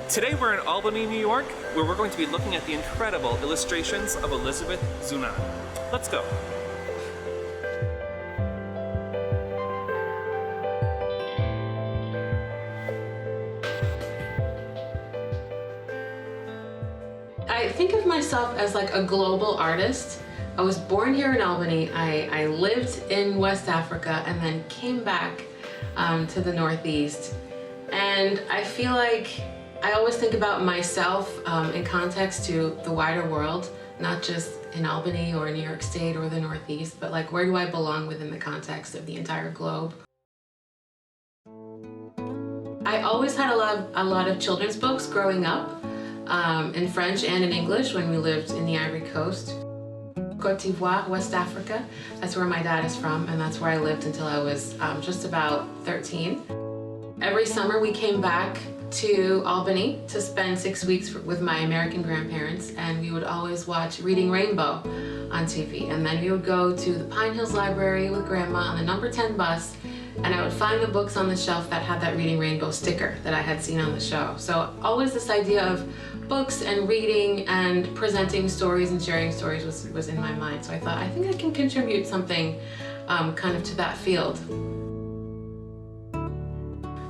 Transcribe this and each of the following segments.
Today we're in Albany, New York, where we're going to be looking at the incredible illustrations of Elizabeth Zunan. Let's go. I think of myself as like a global artist. I was born here in Albany. I lived in West Africa and then came back to the Northeast. And I feel like I always think about myself in context to the wider world, not just in Albany or New York State or the Northeast, but like where do I belong within the context of the entire globe? I always had a lot of children's books growing up in French and in English when we lived in the Ivory Coast. Côte d'Ivoire, West Africa, that's where my dad is from, and that's where I lived until I was just about 13. Every summer we came back to Albany to spend 6 weeks with my American grandparents, and we would always watch Reading Rainbow on TV. And then we would go to the Pine Hills Library with Grandma on the number 10 bus, and I would find the books on the shelf that had that Reading Rainbow sticker that I had seen on the show. So always this idea of books and reading and presenting stories and sharing stories was in my mind. So I thought, I think I can contribute something kind of to that field.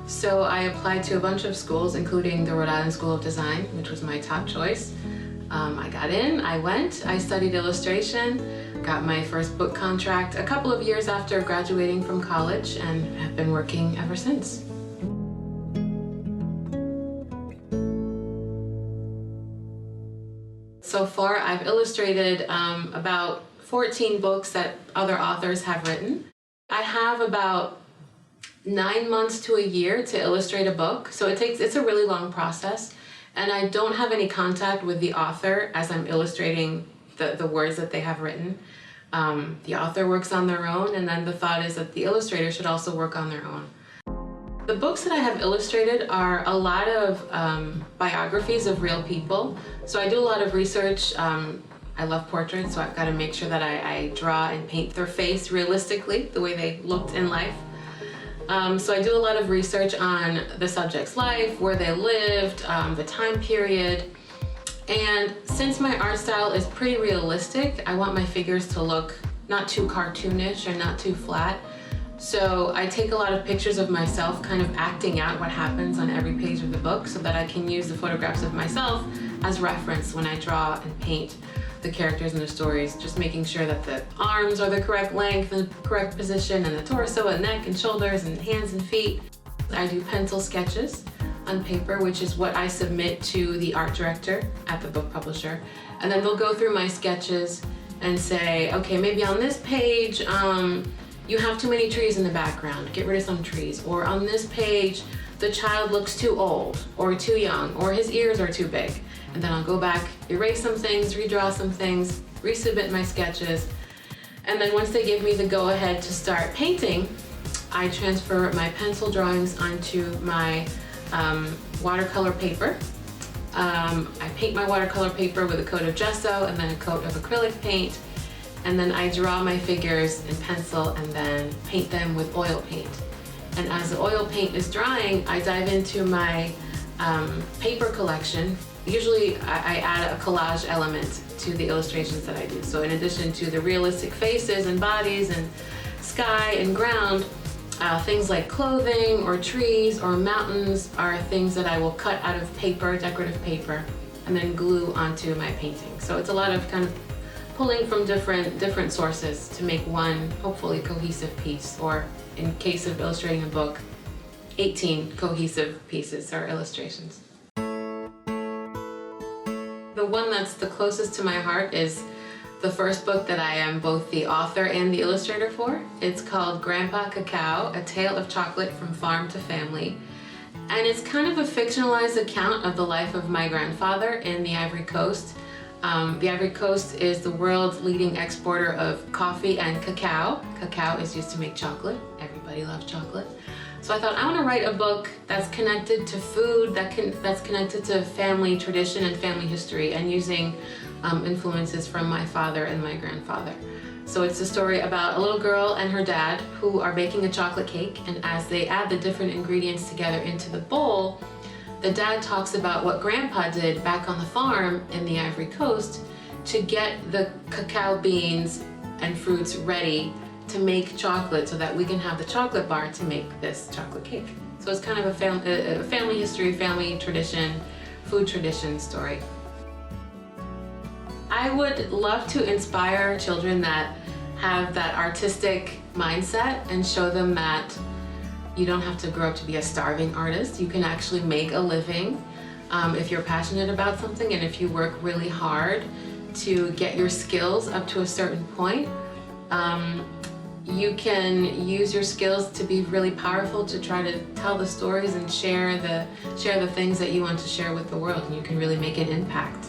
So I applied to a bunch of schools, including the Rhode Island School of Design, which was my top choice. I got in, I went, I studied illustration, got my first book contract a couple of years after graduating from college, and have been working ever since. So far, I've illustrated about 14 books that other authors have written. I have about 9 months to a year to illustrate a book, so it's a really long process, and I don't have any contact with the author as I'm illustrating the words that they have written. The author works on their own, and then the thought is that the illustrator should also work on their own. The books that I have illustrated are a lot of biographies of real people. So I do a lot of research. I love portraits, so I've got to make sure that I draw and paint their face realistically, the way they looked in life. So I do a lot of research on the subject's life, where they lived, the time period. And since my art style is pretty realistic, I want my figures to look not too cartoonish or not too flat. So I take a lot of pictures of myself kind of acting out what happens on every page of the book so that I can use the photographs of myself as reference when I draw and paint the characters and the stories, just making sure that the arms are the correct length and correct position, and the torso and neck and shoulders and hands and feet. I do pencil sketches on paper, which is what I submit to the art director at the book publisher. And then they'll go through my sketches and say, okay, maybe on this page, you have too many trees in the background, get rid of some trees. Or on this page, the child looks too old or too young, or his ears are too big. And then I'll go back, erase some things, redraw some things, resubmit my sketches. And then once they give me the go-ahead to start painting, I transfer my pencil drawings onto my watercolor paper. I paint my watercolor paper with a coat of gesso and then a coat of acrylic paint. And then I draw my figures in pencil and then paint them with oil paint. And as the oil paint is drying, I dive into my paper collection. Usually I add a collage element to the illustrations that I do. So in addition to the realistic faces and bodies and sky and ground, things like clothing or trees or mountains are things that I will cut out of paper, decorative paper, and then glue onto my painting. So it's a lot of kind of pulling from different sources to make one hopefully cohesive piece, or in case of illustrating a book, 18 cohesive pieces or illustrations. The one that's the closest to my heart is the first book that I am both the author and the illustrator for. It's called Grandpa Cacao, A Tale of Chocolate from Farm to Family. And it's kind of a fictionalized account of the life of my grandfather in the Ivory Coast. The Ivory Coast is the world's leading exporter of coffee and cacao. Cacao is used to make chocolate. Everybody loves chocolate. So I thought, I want to write a book that's connected to food, that's connected to family tradition and family history, and using influences from my father and my grandfather. So it's a story about a little girl and her dad who are baking a chocolate cake, and as they add the different ingredients together into the bowl, the dad talks about what Grandpa did back on the farm in the Ivory Coast to get the cacao beans and fruits ready to make chocolate so that we can have the chocolate bar to make this chocolate cake. So it's kind of a family history, family tradition, food tradition story. I would love to inspire children that have that artistic mindset and show them that you don't have to grow up to be a starving artist. You can actually make a living if you're passionate about something and if you work really hard to get your skills up to a certain point. You can use your skills to be really powerful, to try to tell the stories and share the things that you want to share with the world, and you can really make an impact.